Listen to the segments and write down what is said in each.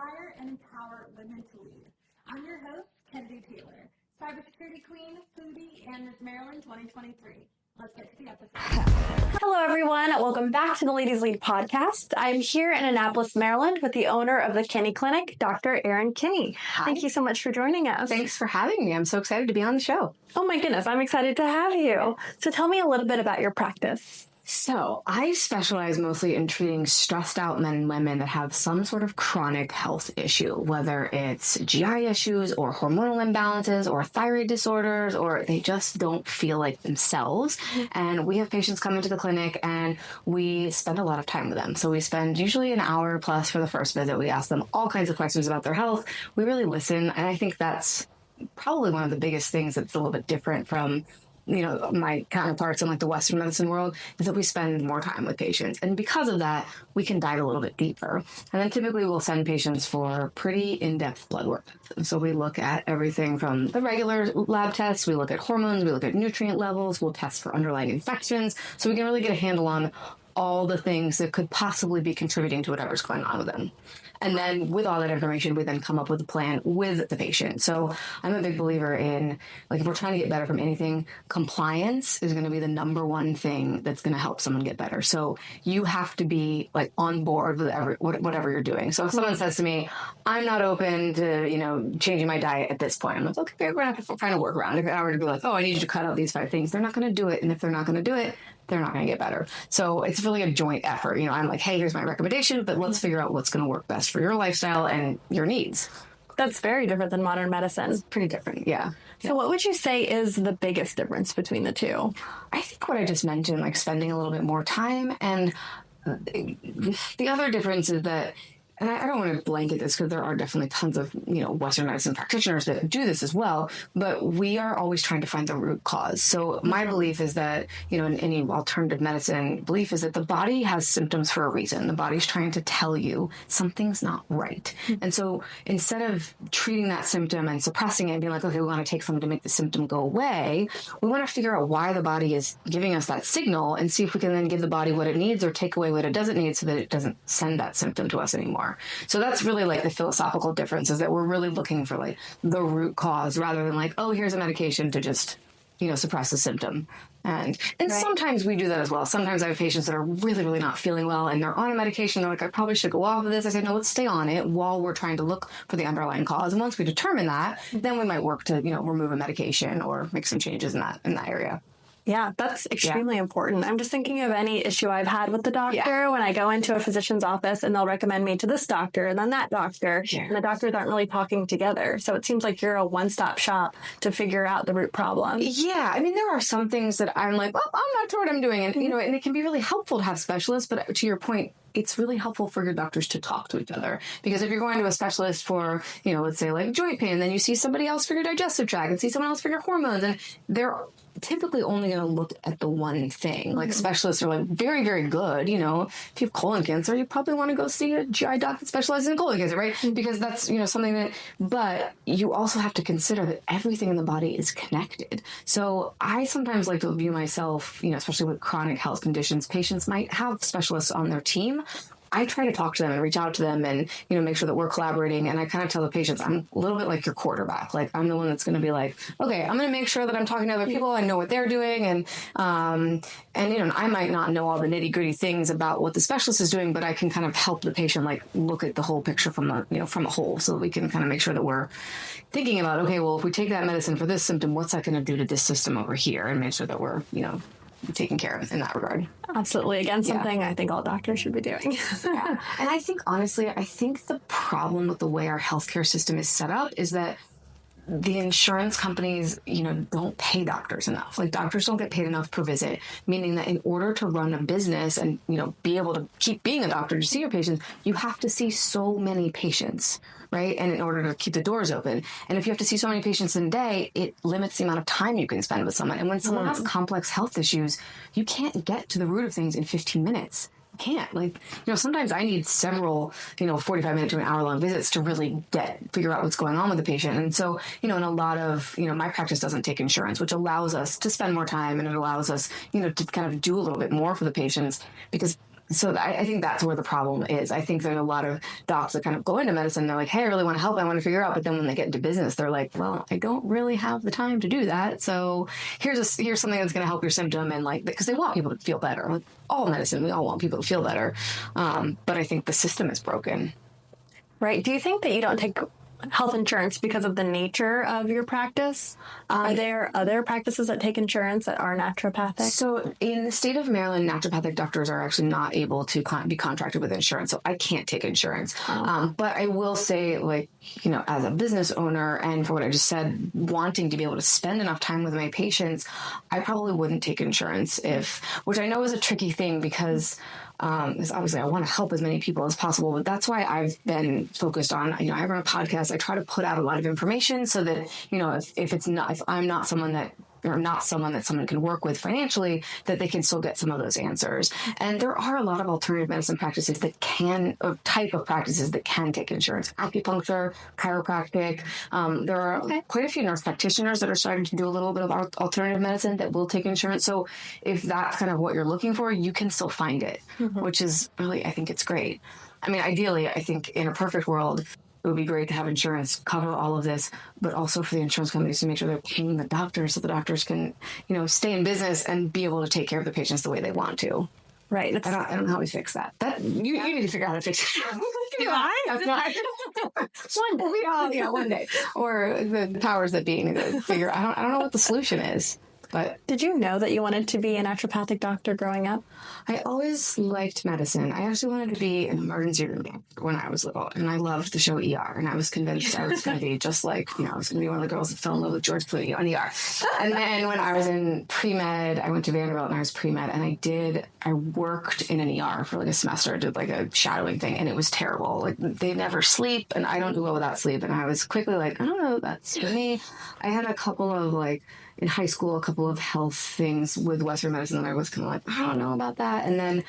inspire and empower women to lead. I'm your host, Kennedy Taylor, cybersecurity queen, foodie, and Miss Maryland 2023. Let's get to the episode. Hello, everyone. Welcome back to the Ladies Lead podcast. I'm here in Annapolis, Maryland with the owner of the Kinney Clinic, Dr. Erin Kinney. Hi. Thank you so much for joining us. Thanks for having me. I'm so excited to be on the show. Oh my goodness, I'm excited to have you. So tell me a little bit about your practice. So I specialize mostly in treating stressed out men and women that have some sort of chronic health issue, whether it's GI issues or hormonal imbalances or thyroid disorders, or they just don't feel like themselves. And we have patients come into the clinic and we spend a lot of time with them. So we spend usually an hour plus for the first visit. We ask them all kinds of questions about their health. We really listen. And I think that's probably one of the biggest things that's a little bit different from my counterparts in like the Western medicine world, is that we spend more time with patients. And because of that, we can dive a little bit deeper. And then typically we'll send patients for pretty in-depth blood work. So we look at everything from the regular lab tests, we look at hormones, we look at nutrient levels, we'll test for underlying infections. So we can really get a handle on all the things that could possibly be contributing to whatever's going on with them. And then with all that information, we then come up with a plan with the patient. So I'm a big believer in, like, if we're trying to get better from anything, compliance is going to be the number one thing that's going to help someone get better. So you have to be like on board with whatever you're doing. So if someone says to me, I'm not open to, changing my diet at this point, I'm like, okay, we're going to have to find a workaround. If I were to be like, oh, I need you to cut out these 5 things, they're not going to do it. And if they're not going to do it, they're not going to get better. So it's really a joint effort. I'm like, hey, here's my recommendation, but let's figure out what's going to work best for your lifestyle and your needs. That's very different than modern medicine. It's pretty different, yeah. So what would you say is the biggest difference between the two? I think what I just mentioned, like spending a little bit more time. And the other difference is that, and I don't want to blanket this because there are definitely tons of, Western medicine practitioners that do this as well, but we are always trying to find the root cause. So my belief is that, in any alternative medicine belief is that the body has symptoms for a reason. The body's trying to tell you something's not right. And so instead of treating that symptom and suppressing it and being like, okay, we want to take something to make the symptom go away, we want to figure out why the body is giving us that signal and see if we can then give the body what it needs or take away what it doesn't need so that it doesn't send that symptom to us anymore. So that's really like the philosophical difference, is that we're really looking for like the root cause rather than like, oh, here's a medication to just, suppress the symptom. And right. Sometimes we do that as well. Sometimes I have patients that are really, really not feeling well and they're on a medication. They're like, I probably should go off of this. I say, no, let's stay on it while we're trying to look for the underlying cause. And once we determine that, then we might work to, remove a medication or make some changes in that area. Yeah, that's extremely important. I'm just thinking of any issue I've had with the doctor when I go into a physician's office and they'll recommend me to this doctor and then that doctor, and the doctors aren't really talking together. So it seems like you're a one-stop shop to figure out the root problem. Yeah, I mean, there are some things that I'm like, well, I'm not sure what I'm doing. And, and it can be really helpful to have specialists. But to your point, it's really helpful for your doctors to talk to each other. Because if you're going to a specialist for, let's say like joint pain, then you see somebody else for your digestive tract and see someone else for your hormones. And they're typically only going to look at the one thing. Like specialists are like very, very good. If you have colon cancer, you probably want to go see a GI doc that specializes in colon cancer, right? Because that's, something that, but you also have to consider that everything in the body is connected. So I sometimes like to view myself, especially with chronic health conditions, patients might have specialists on their team. I try to talk to them and reach out to them and, make sure that we're collaborating. And I kind of tell the patients, I'm a little bit like your quarterback. Like I'm the one that's going to be like, okay, I'm going to make sure that I'm talking to other people. I know what they're doing. And I might not know all the nitty gritty things about what the specialist is doing, but I can kind of help the patient, like look at the whole picture from a whole, so that we can kind of make sure that we're thinking about, okay, well, if we take that medicine for this symptom, what's that going to do to this system over here, and make sure that we're, taken care of in that regard. Absolutely. Again, something I think all doctors should be doing. Yeah. And I think, honestly, the problem with the way our healthcare system is set up is that the insurance companies, don't pay doctors enough. Like doctors don't get paid enough per visit, meaning that in order to run a business and, be able to keep being a doctor to see your patients, you have to see so many patients, right? And in order to keep the doors open. And if you have to see so many patients in a day, it limits the amount of time you can spend with someone. And when someone has complex health issues, you can't get to the root of things in 15 minutes. Can't. Sometimes I need several, 45-minute to an hour-long visits to really figure out what's going on with the patient. And so, in a lot of, my practice doesn't take insurance, which allows us to spend more time, and it allows us, to kind of do a little bit more for the patients, because So I think that's where the problem is. I think there's a lot of docs that kind of go into medicine. They're like, hey, I really want to help. I want to figure out. But then when they get into business, they're like, well, I don't really have the time to do that. So here's something that's going to help your symptom. And like, because they want people to feel better. Like all medicine, we all want people to feel better. But I think the system is broken. Right. Do you think that you don't take health insurance because of the nature of your practice? Are there other practices that take insurance that are naturopathic? So in the state of Maryland, naturopathic doctors are actually not able to be contracted with insurance. So I can't take insurance. But I will say, like, you know, as a business owner and for what I just said, wanting to be able to spend enough time with my patients, I probably wouldn't take insurance which I know is a tricky thing because obviously I want to help as many people as possible, but that's why I've been focused on, you know, I run a podcast. I try to put out a lot of information so that, you know, if I'm not someone that someone can work with financially, that they can still get some of those answers. And there are a lot of alternative medicine practices type of practices that can take insurance. Acupuncture, chiropractic. There are quite a few nurse practitioners that are starting to do a little bit of alternative medicine that will take insurance. So if that's kind of what you're looking for, you can still find it, which is really, I think it's great. I mean, ideally, I think in a perfect world, it would be great to have insurance cover all of this, but also for the insurance companies to make sure they're paying the doctors so the doctors can, you know, stay in business and be able to take care of the patients the way they want to. Right. I don't know how we fix that. You need to figure out how to fix it. One day. Or the powers that be need to figure. I don't know what the solution is. But did you know that you wanted to be a naturopathic doctor growing up? I always liked medicine. I actually wanted to be an emergency room doctor when I was little, and I loved the show ER, and I was convinced I was going to be just like, you know, I was going to be one of the girls that fell in love with George Clooney on ER. And then when I was in pre-med, I went to Vanderbilt and I was pre-med, and I worked in an ER for like a semester. I did like a shadowing thing, and it was terrible. Like they never sleep, and I don't do well without sleep. And I was quickly like, I don't know, that's for me. I had a couple of in high school, a couple of health things with Western medicine that I was kind of like, I don't know about that. And then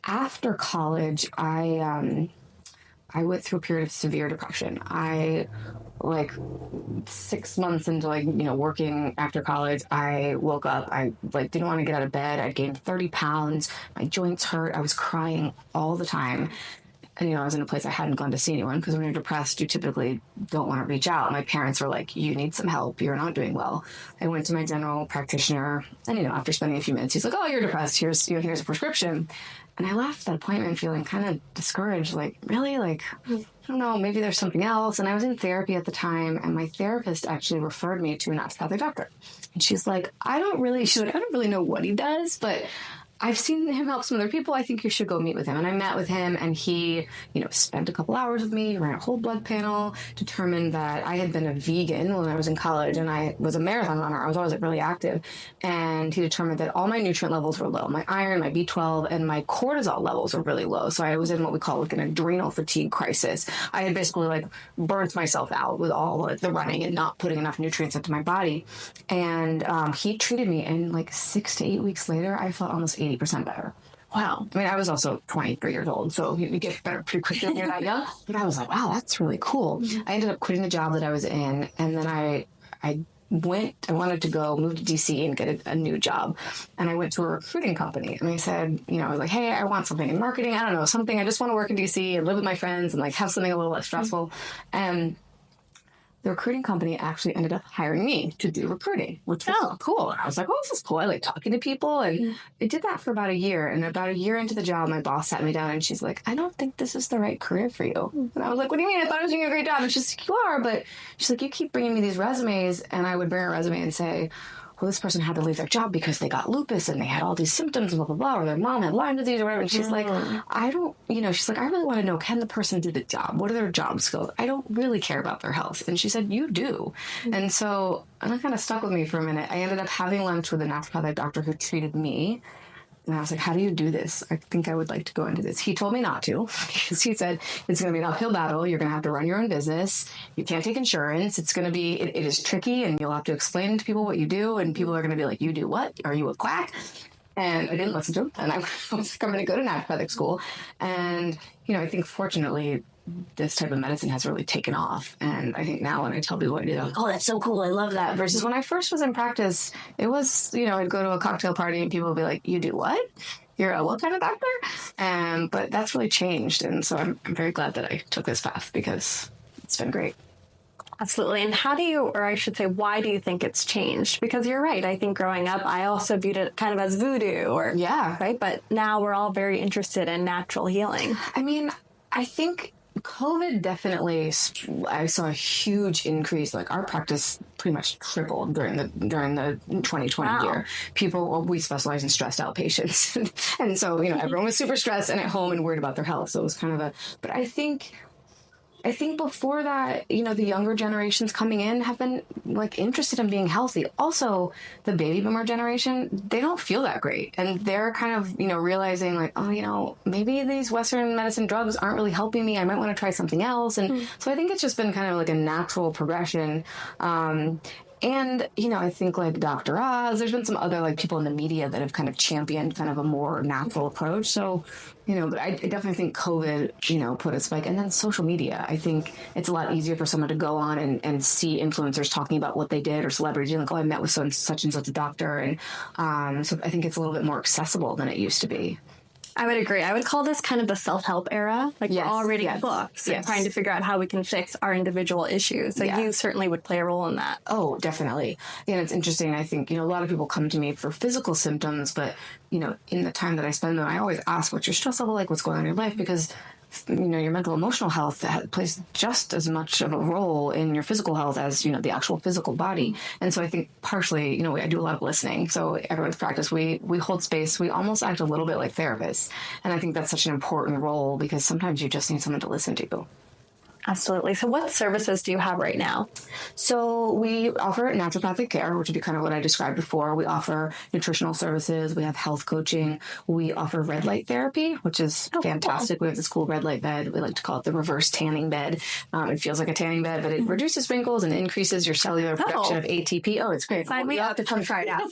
after college, I went through a period of severe depression. I 6 months into working after college, I woke up. I didn't want to get out of bed. I gained 30 pounds. My joints hurt. I was crying all the time. And, I was in a place I hadn't gone to see anyone because when you're depressed, you typically don't want to reach out. My parents were like, you need some help. You're not doing well. I went to my general practitioner and, after spending a few minutes, he's like, oh, you're depressed. Here's a prescription. And I left that appointment feeling kind of discouraged, really? I don't know, maybe there's something else. And I was in therapy at the time, and my therapist actually referred me to a naturopathic doctor. And she's like, I don't really know what he does, but I've seen him help some other people. I think you should go meet with him. And I met with him, and he, spent a couple hours with me, ran a whole blood panel, determined that I had been a vegan when I was in college, and I was a marathon runner. I was always really active. And he determined that all my nutrient levels were low. My iron, my B12, and my cortisol levels were really low. So I was in what we call an adrenal fatigue crisis. I had basically burnt myself out with all the running and not putting enough nutrients into my body. And he treated me, and 6 to 8 weeks later, I felt almost 80% better. Wow. I mean, I was also 23 years old, so you get better pretty quickly when you're that young. But I was like, wow, that's really cool. Mm-hmm. I ended up quitting the job that I was in, and then I wanted to go move to DC and get a new job. And I went to a recruiting company, and I said, I was like, hey, I want something in marketing. I don't know, something. I just want to work in DC and live with my friends and have something a little less stressful. Mm-hmm. And the recruiting company actually ended up hiring me to do recruiting, which was cool. And I was like, oh, this is cool. I like talking to people. And I did that for about a year. And about a year into the job, my boss sat me down and she's like, I don't think this is the right career for you. And I was like, what do you mean? I thought I was doing a great job. And she's like, you are. But she's like, you keep bringing me these resumes. And I would bring a resume and say, well, this person had to leave their job because they got lupus and they had all these symptoms and blah, blah, blah, or their mom had Lyme disease or whatever. And she's like, I don't, she's like, I really want to know, can the person do the job? What are their job skills? I don't really care about their health. And she said, you do. And so, and that kind of stuck with me for a minute. I ended up having lunch with a naturopathic doctor who treated me. And I was like, how do you do this? I think I would like to go into this. He told me not to because he said, it's going to be an uphill battle. You're going to have to run your own business. You can't take insurance. It's going to be, it is tricky, and you'll have to explain to people what you do. And people are going to be like, you do what? Are you a quack? And I didn't listen to him. And I was going to go to naturopathic school. And, I think fortunately, this type of medicine has really taken off. And I think now when I tell people what I do, they're like, oh, that's so cool. I love that. Versus when I first was in practice, it was, I'd go to a cocktail party and people would be like, you do what? you're a what kind of doctor? But that's really changed. And so I'm very glad that I took this path because it's been great. Absolutely. And how do you, or I should say, why do you think it's changed? Because you're right. I think growing up, I also viewed it kind of as voodoo or, right? But now we're all very interested in natural healing. I mean, I think COVID definitely, I saw a huge increase. Like our practice pretty much tripled during the 2020 year. We specialize in stressed out patients. And so, everyone was super stressed and at home and worried about their health. So it was kind of but I think before that, the younger generations coming in have been interested in being healthy. Also, the baby boomer generation, they don't feel that great. And they're kind of, realizing maybe these Western medicine drugs aren't really helping me. I might want to try something else. And so I think it's just been kind of like a natural progression. And, I think Dr. Oz, there's been some other people in the media that have kind of championed kind of a more natural approach. So, but I definitely think COVID, put a spike. And then social media, I think it's a lot easier for someone to go on and see influencers talking about what they did or celebrities like, I met with such and such a doctor. And so I think it's a little bit more accessible than it used to be. I would agree. I would call this kind of the self-help era. We're all reading books and trying to figure out how we can fix our individual issues. So you certainly would play a role in that. Oh, definitely. And it's interesting. I think, a lot of people come to me for physical symptoms, but, in the time that I spend them, I always ask what's your stress level like, what's going on in your life, because your mental emotional health plays just as much of a role in your physical health as the actual physical body. And so I think partially I do a lot of listening. So everyone's practice, we hold space, we almost act a little bit like therapists, and I think that's such an important role because sometimes you just need someone to listen to. Absolutely. So what services do you have right now? So we offer naturopathic care, which would be kind of what I described before. We offer nutritional services. We have health coaching. We offer red light therapy, which is fantastic. Cool. We have this cool red light bed. We like to call it the reverse tanning bed. It feels like a tanning bed, but it reduces wrinkles and increases your cellular production of ATP. Oh, it's great. Sign me up to come try it out.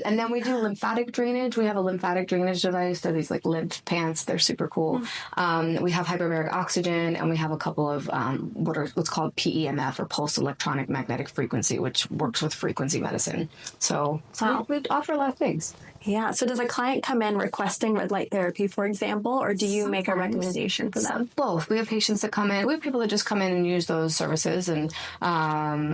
And then we do lymphatic drainage. We have a lymphatic drainage device. They're these lymph pants. They're super cool. We have hyperbaric oxygen, and we have a couple of what's called PEMF, or pulse electronic magnetic frequency, which works with frequency medicine. So we offer a lot of things. Yeah. So does a client come in requesting red light therapy, for example, or do you make a recommendation for them? Both. We have patients that come in. We have people that just come in and use those services, and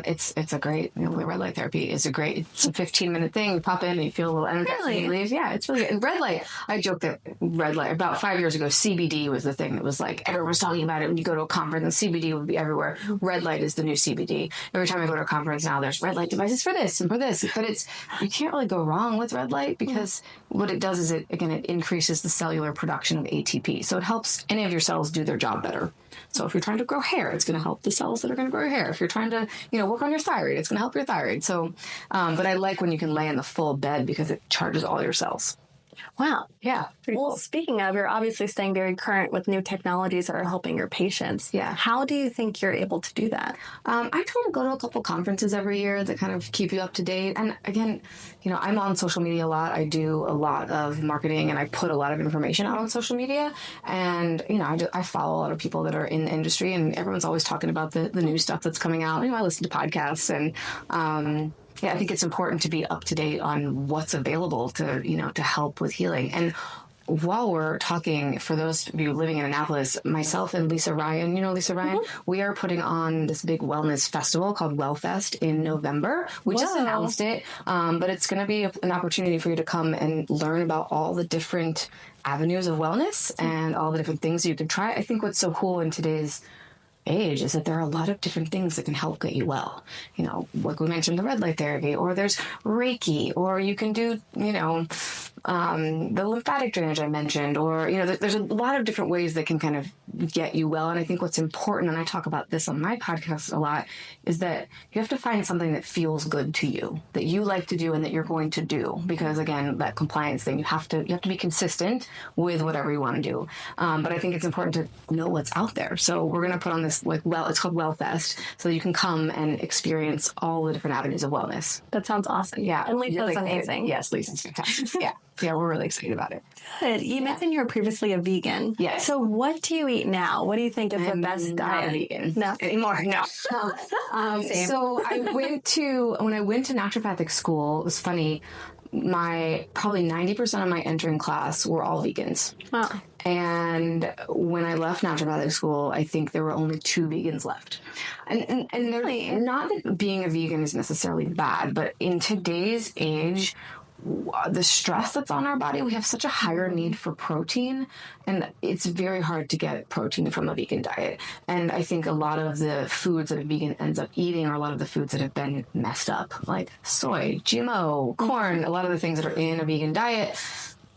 it's a great. Red light therapy is it's a 15-minute thing. You pop in and you feel a little energized and you leave. Yeah, it's really good. And red light. I joke that red light about 5 years ago, CBD was the thing that was everyone was talking about it. When you go to a conference, and CBD would be everywhere. Red light is the new CBD. Every time I go to a conference now, there's red light devices for this and for this. But you can't really go wrong with red light because what it does is it increases the cellular production of ATP. So it helps any of your cells do their job better. So if you're trying to grow hair, it's going to help the cells that are going to grow your hair. If you're trying to, work on your thyroid, it's going to help your thyroid. So, but I like when you can lay in the full bed because it charges all your cells. Wow. Yeah. Well, speaking of, you're obviously staying very current with new technologies that are helping your patients. Yeah. How do you think you're able to do that? I try to go to a couple conferences every year that kind of keep you up to date. And again, I'm on social media a lot. I do a lot of marketing and I put a lot of information out on social media. And, I follow a lot of people that are in the industry and everyone's always talking about the new stuff that's coming out. I listen to podcasts and, I think it's important to be up to date on what's available to help with healing. And while we're talking, for those of you living in Annapolis, myself and Lisa Ryan, Lisa Ryan, we are putting on this big wellness festival called WellFest in November. We just announced it, but it's going to be an opportunity for you to come and learn about all the different avenues of wellness and all the different things you can try. I think what's so cool in today's age is that there are a lot of different things that can help get you well. Like we mentioned, the red light therapy, or there's Reiki, or you can do, the lymphatic drainage I mentioned, or, there's a lot of different ways that can kind of get you well. And I think what's important, and I talk about this on my podcast a lot, is that you have to find something that feels good to you, that you like to do and that you're going to do. Because again, that compliance thing, you have to be consistent with whatever you want to do. But I think it's important to know what's out there. So we're going to put on this, it's called WellFest, so you can come and experience all the different avenues of wellness. That sounds awesome. Yeah. And Lisa's amazing. Yes, Lisa's fantastic. Yeah. Yeah, we're really excited about it. Good. You mentioned you were previously a vegan. Yes. So what do you eat now? What do you think is the best diet? Not vegan. No. Anymore. No. Same. So when I went to naturopathic school, it was funny. probably 90% of my entering class were all vegans. Wow. And when I left naturopathic school, I think there were only 2 vegans left. And there's not that being a vegan is necessarily bad, but in today's age, the stress that's on our body, we have such a higher need for protein, and it's very hard to get protein from a vegan diet. And I think a lot of the foods that a vegan ends up eating are a lot of the foods that have been messed up, like soy, GMO, corn, a lot of the things that are in a vegan diet.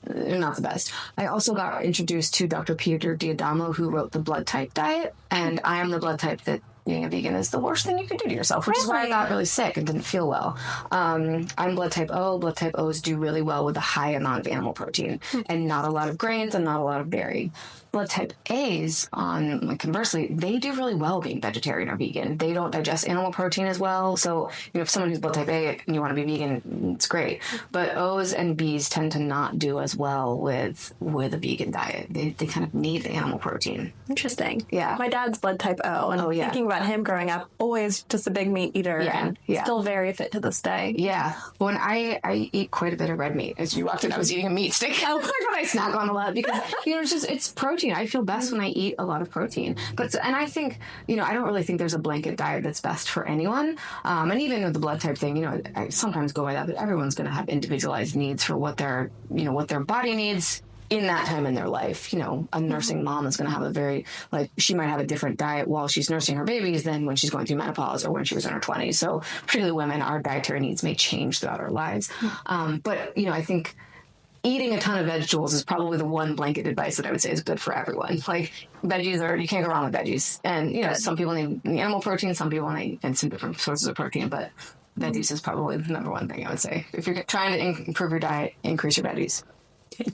They're not the best. I also got introduced to Dr. Peter D'Adamo, who wrote the blood type diet, and I am the blood type that being a vegan is the worst thing you can do to yourself, which is why I got really sick and didn't feel well. I'm blood type O. Blood type O's do really well with a high amount of animal protein and not a lot of grains and not a lot of dairy. Blood type A's, conversely, they do really well being vegetarian or vegan. They don't digest animal protein as well. So, if someone who's blood type A and you want to be vegan, it's great. But O's and B's tend to not do as well with a vegan diet. They kind of need the animal protein. Interesting. Yeah. My dad's blood type O, and thinking about him growing up, always just a big meat eater, and still very fit to this day. Yeah. When I eat quite a bit of red meat. As you walked in, I was eating a meat stick. I snack on a lot because, it's protein. I feel best when I eat a lot of protein. And I think, I don't really think there's a blanket diet that's best for anyone. And even with the blood type thing, I sometimes go by that, but everyone's going to have individualized needs for what their body needs in that time in their life. A nursing mom is going to have she might have a different diet while she's nursing her babies than when she's going through menopause or when she was in her 20s. So particularly women, our dietary needs may change throughout our lives. But I think eating a ton of vegetables is probably the one blanket advice that I would say is good for everyone. Like veggies you can't go wrong with veggies. And, some people need animal protein, some people need some different sources of protein, but veggies is probably the number one thing I would say. If you're trying to improve your diet, increase your veggies.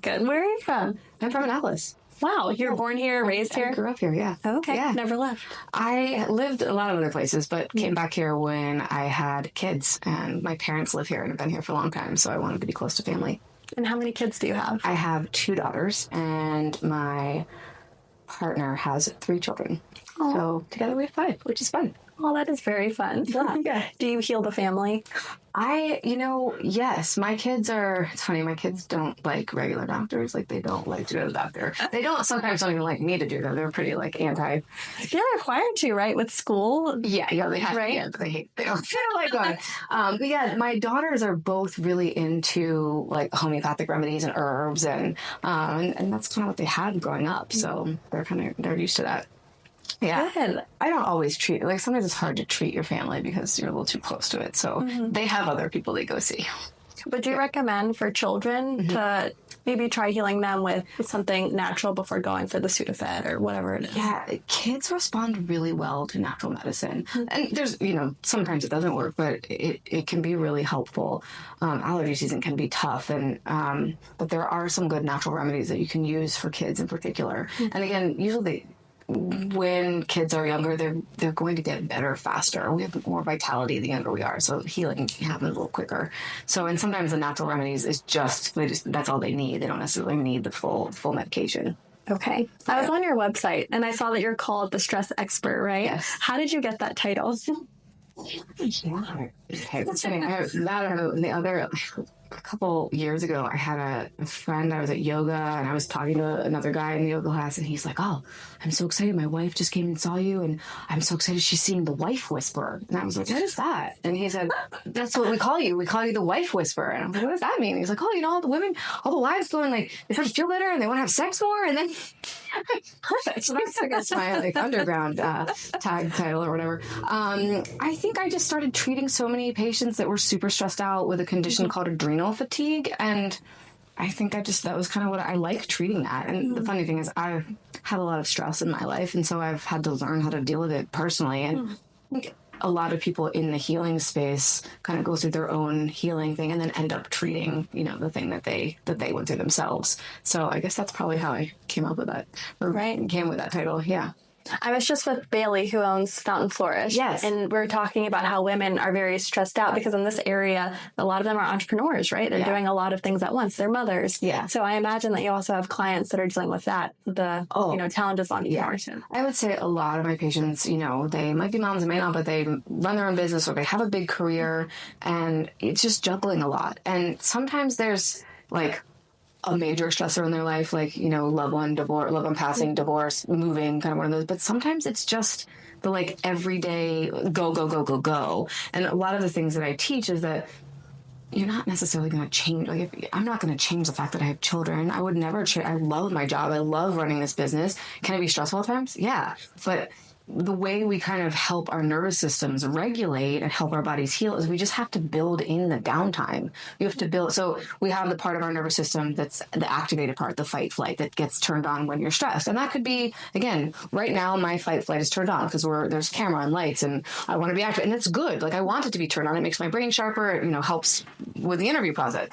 Good. Where are you from? I'm from Annapolis. Wow, you were born here, raised here? I grew up here, yeah. Okay, yeah. Never left. I lived a lot of other places, but came back here when I had kids, and my parents live here and have been here for a long time, so I wanted to be close to family. And how many kids do you have? I have 2 daughters, and my partner has 3 children. Aww. So together we have 5, which is fun. Oh, that is very fun. Yeah. Do you heal the family? Yes. My kids it's funny, my kids don't like regular doctors. They don't like to go to the doctor. They sometimes don't even like me to do that. They're pretty anti. You're required to, right? With school? Yeah, they have, right? Yeah, but they don't like going. But yeah, my daughters are both really into homeopathic remedies and herbs and that's kind of what they had growing up. So they're used to that. Yeah. Good. I don't always treat sometimes it's hard to treat your family because you're a little too close to it. So they have other people they go see. Would you recommend for children to maybe try healing them with something natural before going for the Sudafed or whatever it is? Yeah, kids respond really well to natural medicine. And there's, sometimes it doesn't work, but it can be really helpful. Allergy season can be tough, but there are some good natural remedies that you can use for kids in particular. And again, usually when kids are younger, they're going to get better faster. We have more vitality the younger we are, so healing happens a little quicker. And sometimes the natural remedies is that's all they need. They don't necessarily need the full medication. Okay. I was on your website and I saw that you're called the stress expert, right? Yes. How did you get that title? Yeah. Okay, that's funny. A couple years ago, I had a friend. I was at yoga, and I was talking to another guy in the yoga class, and he's like, "Oh, I'm so excited! My wife just came and saw you, and I'm so excited she's seeing the wife whisperer." And I was like, "What is that?" And he said, "That's what we call you. We call you the wife whisperer." And I'm like, "What does that mean?" He's like, "Oh, all the wives going they start to feel better, and they want to have sex more, and then." Perfect. So that's I guess my underground tag title or whatever. I think I just started treating so many patients that were super stressed out with a condition called adrenal fatigue, and I think that was kind of what I like treating that. And the funny thing is, I've had a lot of stress in my life, and so I've had to learn how to deal with it personally. And I think a lot of people in the healing space kind of go through their own healing thing and then end up treating, the thing that they went through themselves. So I guess that's probably how I came up with that, or came with that title. Yeah. I was just with Bailey, who owns Fountain Flourish. Yes. And we're talking about how women are very stressed out because in this area, a lot of them are entrepreneurs, right? They're doing a lot of things at once. They're mothers. Yeah. So I imagine that you also have clients that are dealing with that, challenges on entrepreneurship. I would say a lot of my patients, they might be moms, they may not, but they run their own business or they have a big career, and it's just juggling a lot. And sometimes there's like a major stressor in their life, like, loved one passing, divorce, moving, kind of one of those. But sometimes it's just the like everyday go, go, go, go, go. And a lot of the things that I teach is that you're not necessarily going to change. Like, I'm not going to change the fact that I have children. I would never change. I love my job. I love running this business. Can it be stressful at times? Yeah. But the way we kind of help our nervous systems regulate and help our bodies heal is we just have to build in the downtime. You have to build. So we have the part of our nervous system that's the activated part, the fight flight, that gets turned on when you're stressed. And that could be, again, right now my fight flight is turned on because there's camera and lights and I want to be active. And it's good. Like, I want it to be turned on. It makes my brain sharper. It, helps with the interview process.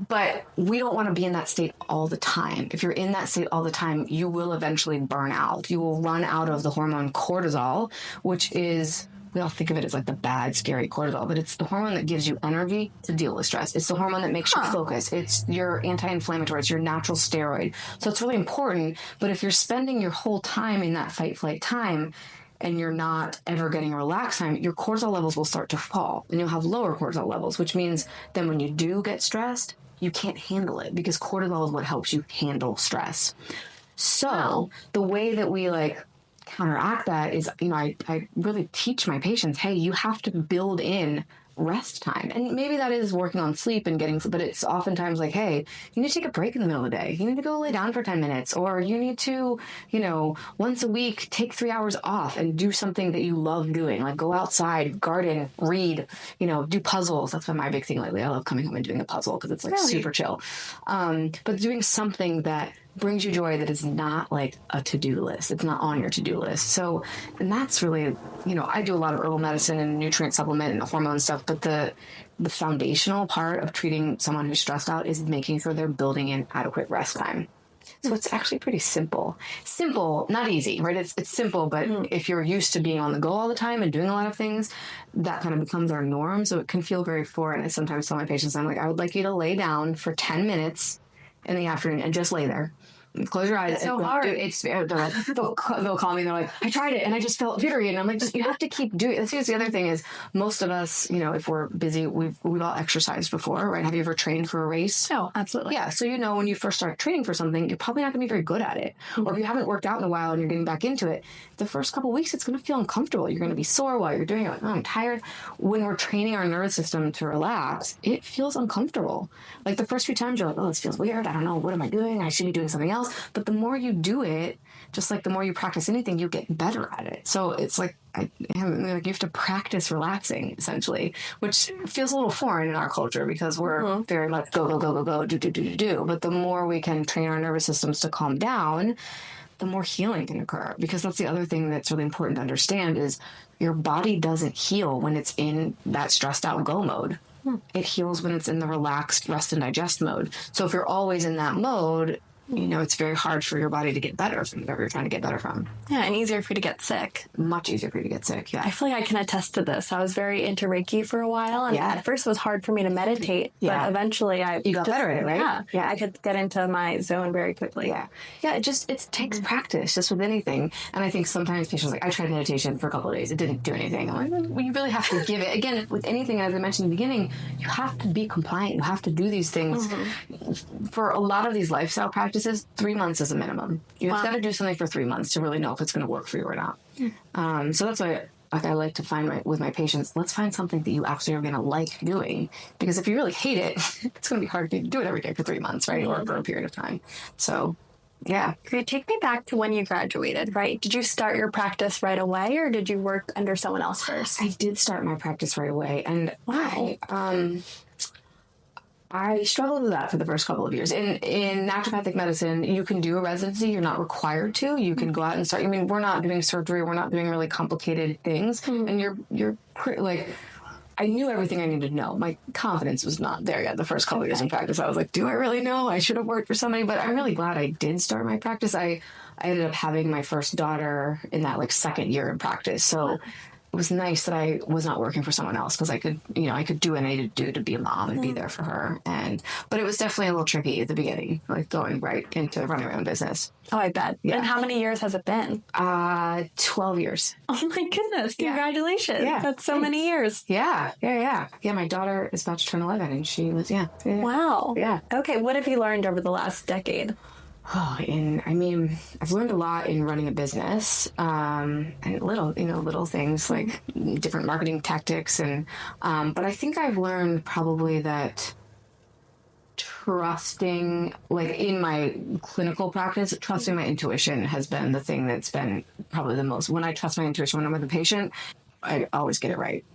But we don't want to be in that state all the time. If you're in that state all the time, you will eventually burn out. You will run out of the hormone cortisol, which is, we all think of it as like the bad, scary cortisol, but it's the hormone that gives you energy to deal with stress. It's the hormone that makes you focus. It's your anti-inflammatory. It's your natural steroid. So it's really important. But if you're spending your whole time in that fight, flight time, and you're not ever getting a relaxed time, your cortisol levels will start to fall and you'll have lower cortisol levels, which means then when you do get stressed, you can't handle it because cortisol is what helps you handle stress. So the way that we counteract that is, I really teach my patients, hey, you have to build in rest time. And maybe that is working on sleep and but it's oftentimes like, hey, you need to take a break in the middle of the day. You need to go lay down for 10 minutes, or you need to, once a week, take 3 hours off and do something that you love doing, like go outside, garden, read, do puzzles. That's been my big thing lately. I love coming home and doing a puzzle because it's super chill. But doing something that brings you joy that is not like a to-do list. It's not on your to-do list. So, and that's really, I do a lot of herbal medicine and nutrient supplement and hormone stuff, but the foundational part of treating someone who's stressed out is making sure they're building in adequate rest time. So it's actually pretty simple. Simple, not easy, right? It's simple, but if you're used to being on the go all the time and doing a lot of things, that kind of becomes our norm. So it can feel very foreign. I sometimes tell my patients, I'm like, I would like you to lay down for 10 minutes in the afternoon and just lay there. Close your eyes. It's so hard. They'll call me and they're like, I tried it and I just felt jittery. And I'm like, you have to keep doing it. That's the other thing is most of us, if we're busy, we've all exercised before, right? Have you ever trained for a race? Oh, absolutely. Yeah. So, when you first start training for something, you're probably not going to be very good at it. Mm-hmm. Or if you haven't worked out in a while and you're getting back into it, the first couple of weeks, it's going to feel uncomfortable. You're going to be sore while you're doing it. Like, oh, I'm tired. When we're training our nervous system to relax, it feels uncomfortable. Like the first few times you're like, oh, this feels weird. I don't know. What am I doing? I should be doing something else. But the more you do it, just like the more you practice anything, you get better at it. So it's like, you have to practice relaxing, essentially, which feels a little foreign in our culture because we're very much go, go, go, go, go, do. But the more we can train our nervous systems to calm down, the more healing can occur. Because that's the other thing that's really important to understand is your body doesn't heal when it's in that stressed out go mode. It heals when it's in the relaxed rest and digest mode. So if you're always in that mode, it's very hard for your body to get better from whatever you're trying to get better from. Yeah, and easier for you to get sick. Much easier for you to get sick, yeah. I feel like I can attest to this. I was very into Reiki for a while, and at first it was hard for me to meditate, but eventually you got better at it, right? Yeah, I could get into my zone very quickly. Yeah, it takes practice, just with anything. And I think sometimes patients are like, I tried meditation for a couple of days. It didn't do anything. I'm like, well, you really have to give it. Again, with anything, as I mentioned in the beginning, you have to be compliant. You have to do these things. For a lot of these lifestyle practices, 3 months is a minimum. You've got to do something for 3 months to really know if it's going to work for you or not. So that's why I like to find with my patients, let's find something that you actually are going to like doing. Because if you really hate it, it's going to be hard to do it every day for 3 months, right? Or for a period of time. So, yeah. Could you take me back to when you graduated, right? Did you start your practice right away or did you work under someone else first? I did start my practice right away. And I struggled with that for the first couple of years. In naturopathic medicine, you can do a residency. You're not required to. You can go out and start. I mean, we're not doing surgery. We're not doing really complicated things. And you're like, I knew everything I needed to know. My confidence was not there yet the first couple of years in practice. I was like, do I really know? I should have worked for somebody. But I'm really glad I did start my practice. I I ended up having my first daughter in that like second year in practice. So it was nice that I was not working for someone else because I could do what I needed to do to be a mom and be there for her. But it was definitely a little tricky at the beginning, like going right into running my own business. Oh, I bet. Yeah. And how many years has it been? 12 years. Oh my goodness. Congratulations. Yeah. That's so many years. Yeah. My daughter is about to turn 11 and she was, Wow. Yeah. Okay. What have you learned over the last decade? Oh, I've learned a lot in running a business, and little things like different marketing tactics. But I think I've learned probably that trusting, like in my clinical practice, trusting my intuition has been the thing that's been probably the most. When I trust my intuition when I'm with a patient, I always get it right.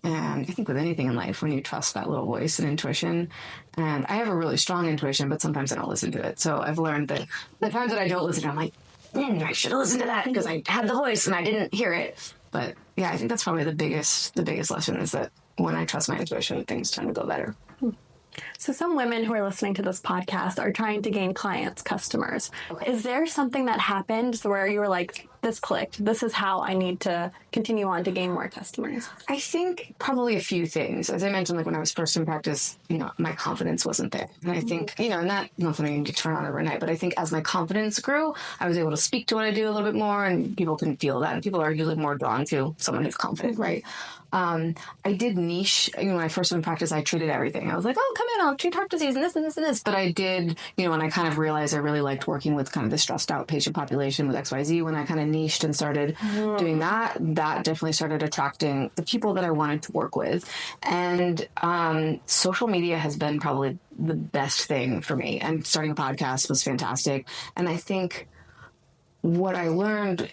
And I think with anything in life, when you trust that little voice and intuition, and I have a really strong intuition, but sometimes I don't listen to it. So I've learned that the times that I don't listen, I'm like, I should have listened to that because I had the voice and I didn't hear it. But yeah, I think that's probably the biggest lesson is that when I trust my intuition, things tend to go better. So some women who are listening to this podcast are trying to gain clients, customers. Okay. Is there something that happened where you were like, this clicked, this is how I need to continue on to gain more customers? I think probably a few things. As I mentioned, like when I was first in practice, my confidence wasn't there. And I think, and not something you can turn on overnight, but I think as my confidence grew, I was able to speak to what I do a little bit more and people can feel that. And people are usually more drawn to someone who's confident, right? I did niche, when I first went in practice, I treated everything. I was like, oh, come in, I'll treat heart disease and this and this and this. But I did, when I kind of realized I really liked working with kind of the stressed out patient population with XYZ, when I kind of niched and started doing that definitely started attracting the people that I wanted to work with. And social media has been probably the best thing for me. And starting a podcast was fantastic. And I think what I learned,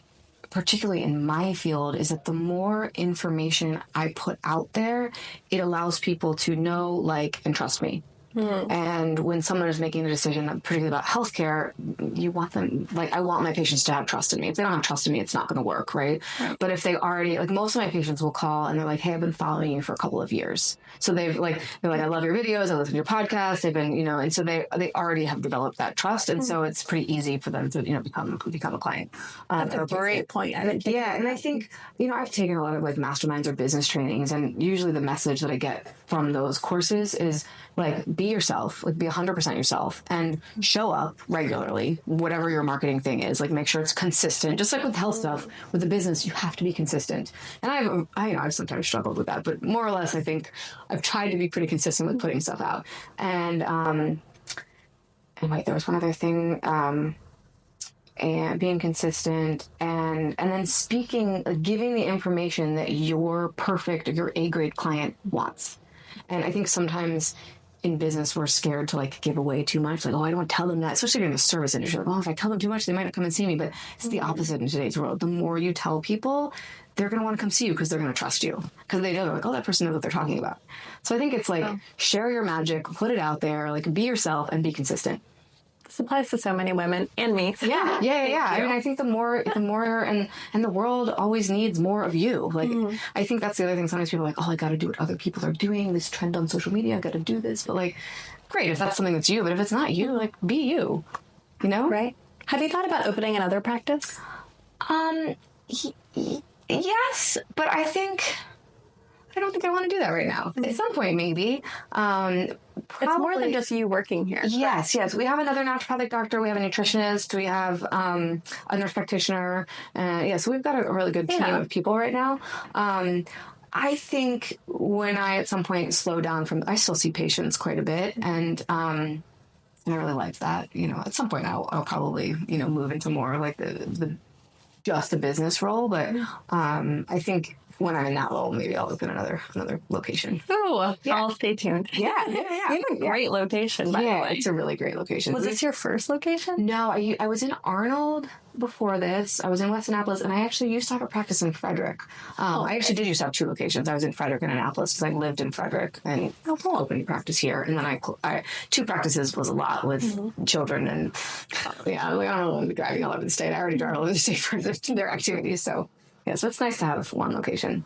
particularly in my field, is that the more information I put out there, it allows people to know, like, and trust me. And when someone is making a decision, particularly about healthcare, you want them, like, I want my patients to have trust in me. If they don't have trust in me, it's not going to work, right? But if they already, like, most of my patients will call and they're like, hey, I've been following you for a couple of years. So they're like, I love your videos, I listen to your podcast. They've been, and so they already have developed that trust. And so it's pretty easy for them to, become a client. That's a great point. And I think, I've taken a lot of like masterminds or business trainings, and usually the message that I get from those courses is like, be yourself, like be 100% yourself and show up regularly, whatever your marketing thing is, like make sure it's consistent. Just like with health stuff, with the business, you have to be consistent. And I've sometimes struggled with that, but more or less, I think I've tried to be pretty consistent with putting stuff out. And wait, there was one other thing, and being consistent and then speaking, giving the information that your perfect, your A-grade client wants. And I think sometimes in business, we're scared to like give away too much. Like, oh, I don't want to tell them that, especially in the service industry. Like, oh, if I tell them too much, they might not come and see me. But it's the opposite in today's world. The more you tell people, they're going to want to come see you because they're going to trust you. Because they know, they're like, oh, that person knows what they're talking about. So I think it's like, share your magic, put it out there, like be yourself and be consistent. This applies to so many women and me. Yeah. I mean, I think the more, and the world always needs more of you. Like, I think that's the other thing. Sometimes people are like, oh, I got to do what other people are doing. This trend on social media, I got to do this. But like, great if that's something that's you. But if it's not you, like, be you. Right. Have you thought about opening another practice? Yes, but I don't think I want to do that right now. At some point, maybe. It's more than just you working here. Yes. We have another naturopathic doctor. We have a nutritionist. We have a nurse practitioner. So we've got a really good team of people right now. I think when I at some point slow down I still see patients quite a bit, and I really like that. At some point I'll probably move into more like the just a business role, but I think when I'm in that role, maybe I'll open another location. Oh, I'll stay tuned. Yeah. You have a great location, by the way. It's a really great location. Was this your first location? No, I was in Arnold before this. I was in West Annapolis, and I actually used to have a practice in Frederick. I actually did used to have two locations. I was in Frederick and Annapolis because I lived in Frederick and opened a practice here. And then I two practices was a lot with children, and I don't want to be driving all over the state. I already drive all over the state for their activities, so. Yeah, so it's nice to have one location.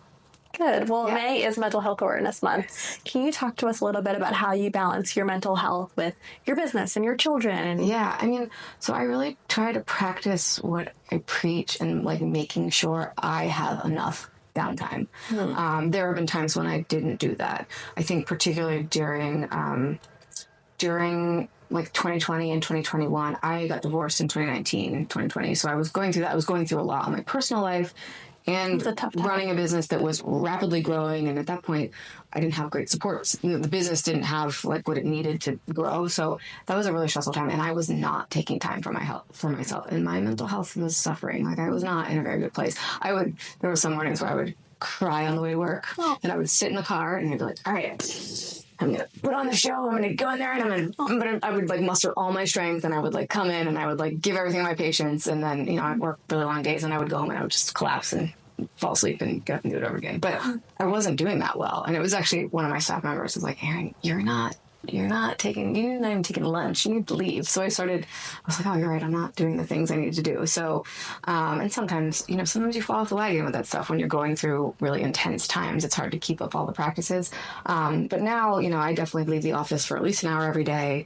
Good. Well, May is Mental Health Awareness Month. Can you talk to us a little bit about how you balance your mental health with your business and your children? Yeah, I mean, so I really try to practice what I preach and like making sure I have enough downtime. There have been times when I didn't do that. I think particularly during like 2020 and 2021, I got divorced in 2019 and 2020. So I was going through that. I was going through a lot in my personal life and running a business that was rapidly growing. And at that point, I didn't have great support. The business didn't have like what it needed to grow. So that was a really stressful time. And I was not taking time for myself. And my mental health was suffering. Like I was not in a very good place. There were some mornings where I would cry on the way to work and I would sit in the car and I'd be like, all right, I'm going to put on the show. I'm going to go in there and I would like muster all my strength and I would like come in and I would like give everything to my patients. And then, I'd work really long days and I would go home and I would just collapse and fall asleep and get up and do it over again. But I wasn't doing that well. And it was actually one of my staff members was like, Erin, you're not even taking lunch. You need to leave. So I was like, oh, you're right. I'm not doing the things I need to do. So, and sometimes you fall off the wagon with that stuff when you're going through really intense times. It's hard to keep up all the practices. But now, I definitely leave the office for at least an hour every day.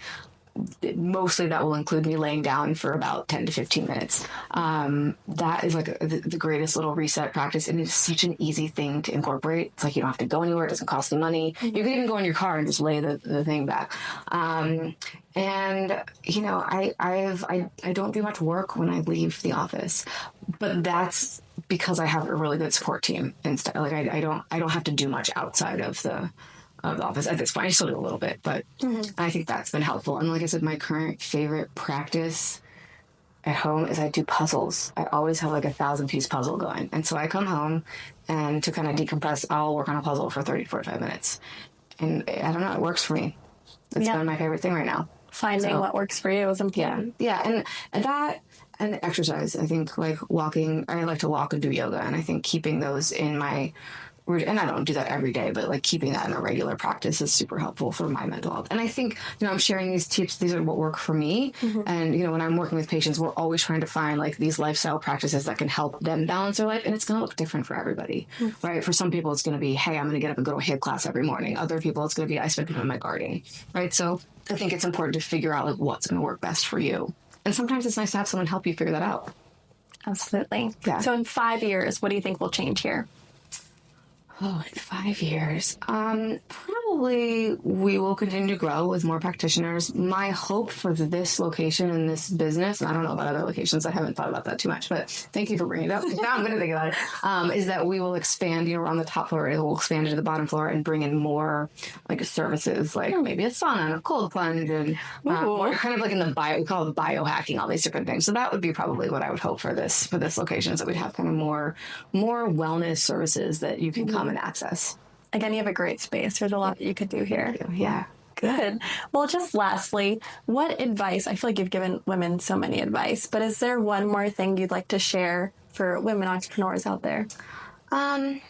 Mostly that will include me laying down for about 10 to 15 minutes. That is like the greatest little reset practice. And it's such an easy thing to incorporate. It's like you don't have to go anywhere. It doesn't cost any money. You can even go in your car and just lay the thing back. I don't do much work when I leave the office, but that's because I have a really good support team and stuff. Like I don't have to do much outside of the office at this point. I still do a little bit, but I think that's been helpful. And like I said, my current favorite practice at home is I do puzzles. I always have like a 1,000-piece puzzle going. And so I come home and to kind of decompress, I'll work on a puzzle for 30 to 45 minutes. And I don't know, it works for me. It's been my favorite thing right now. Finding what works for you is important. Yeah. And exercise. I think like walking, I like to walk and do yoga. And I think keeping those in my, and I don't do that every day, but like keeping that in a regular practice is super helpful for my mental health. And I think, I'm sharing these tips. These are what work for me. And, when I'm working with patients, we're always trying to find like these lifestyle practices that can help them balance their life. And it's going to look different for everybody, right? For some people, it's going to be, hey, I'm going to get up and go to a HIIT class every morning. Other people, it's going to be, I spend time in my garden, right? So I think it's important to figure out like what's going to work best for you. And sometimes it's nice to have someone help you figure that out. Absolutely. Yeah. So in 5 years, what do you think will change here? Oh, in 5 years, probably we will continue to grow with more practitioners. My hope for this location and this business, and I don't know about other locations, I haven't thought about that too much, but thank you for bringing it up. Now I'm going to think about it, is that we will expand, we're on the top floor, it will expand into the bottom floor and bring in more like services, like maybe a sauna and a cold plunge and more kind of like in the we call it biohacking, all these different things. So that would be probably what I would hope for this location is that we'd have kind of more wellness services that you can come and access. Again, you have a great space. There's a lot that you could do here. Yeah. Good. Well, just lastly, what advice, I feel like you've given women so many advice, but is there one more thing you'd like to share for women entrepreneurs out there? I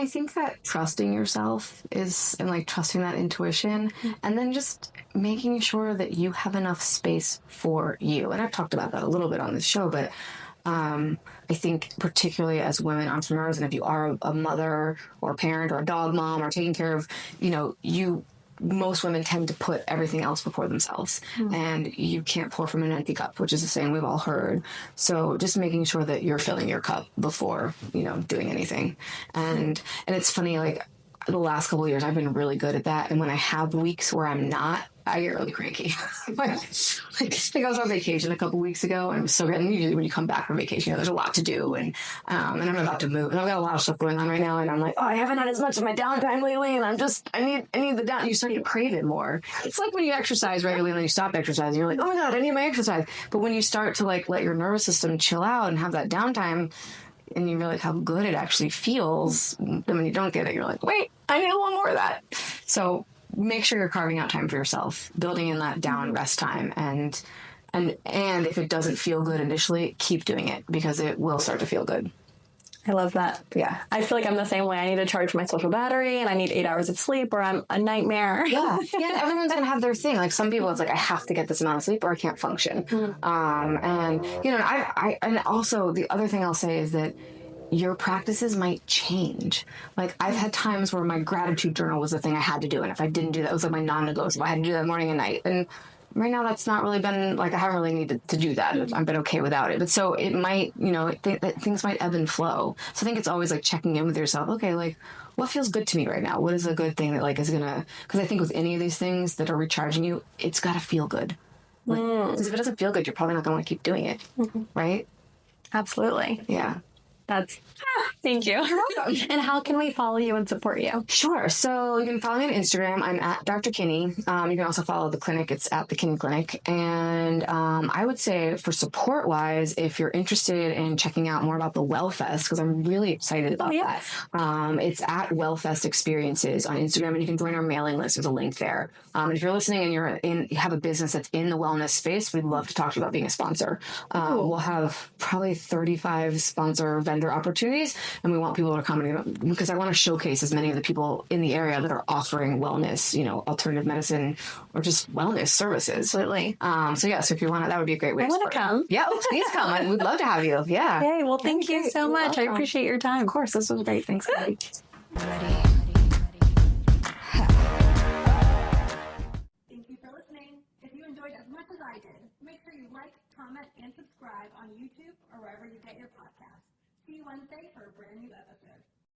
think that trusting yourself and like trusting that intuition and then just making sure that you have enough space for you. And I've talked about that a little bit on this show, but I think particularly as women entrepreneurs, and if you are a mother or a parent or a dog mom or taking care of, most women tend to put everything else before themselves and you can't pour from an empty cup, which is a saying we've all heard. So just making sure that you're filling your cup before, doing anything. And it's funny, like the last couple of years, I've been really good at that. And when I have weeks where I'm not, I get really cranky. I was on vacation a couple weeks ago, and it was so good. And usually when you come back from vacation, there's a lot to do, and I'm about to move, and I've got a lot of stuff going on right now, and I'm like, oh, I haven't had as much of my downtime lately, and I need the down. You start to crave it more. It's like when you exercise regularly and then you stop exercising, you're like, oh my god, I need my exercise. But when you start to like let your nervous system chill out and have that downtime, and you realize how good it actually feels, then when you don't get it, you're like, wait, I need a little more of that. So make sure you're carving out time for yourself, building in that down rest time. And if it doesn't feel good initially, keep doing it because it will start to feel good. I love that. Yeah. I feel like I'm the same way. I need to charge my social battery and I need 8 hours of sleep or I'm a nightmare. Yeah. Everyone's going to have their thing. Like some people, it's like, I have to get this amount of sleep or I can't function. And also the other thing I'll say is that your practices might change. Like I've had times where my gratitude journal was the thing I had to do. And if I didn't do that, it was like my non-negotiable. I had to do that morning and night. And right now that's not really been like, I haven't really needed to do that. I've been okay without it. But so it might, things might ebb and flow. So I think it's always like checking in with yourself. Okay, like what feels good to me right now? What is a good thing that like is gonna, because I think with any of these things that are recharging you, it's got to feel good. Because if it doesn't feel good, you're probably not going to want to keep doing it. Right? Absolutely. Yeah. Thank you. You're welcome. And how can we follow you and support you? Sure. So you can follow me on Instagram. I'm at Dr. Kinney. You can also follow the clinic. It's at the Kinney Clinic. And I would say for support wise, if you're interested in checking out more about the WellFest, because I'm really excited about that. It's at WellFest Experiences on Instagram, and you can join our mailing list. There's a link there. And if you're listening and you have a business that's in the wellness space, we'd love to talk to you about being a sponsor. We'll have probably 35 sponsor vendor opportunities, and we want people to come because I want to showcase as many of the people in the area that are offering wellness, alternative medicine or just wellness services. Absolutely. So if you want to, that would be a great way I want to come. Yeah, please come. We'd love to have you. Yeah. Hey, well, thank you so much. I appreciate your time. Of course. This was great. Thanks. Ready.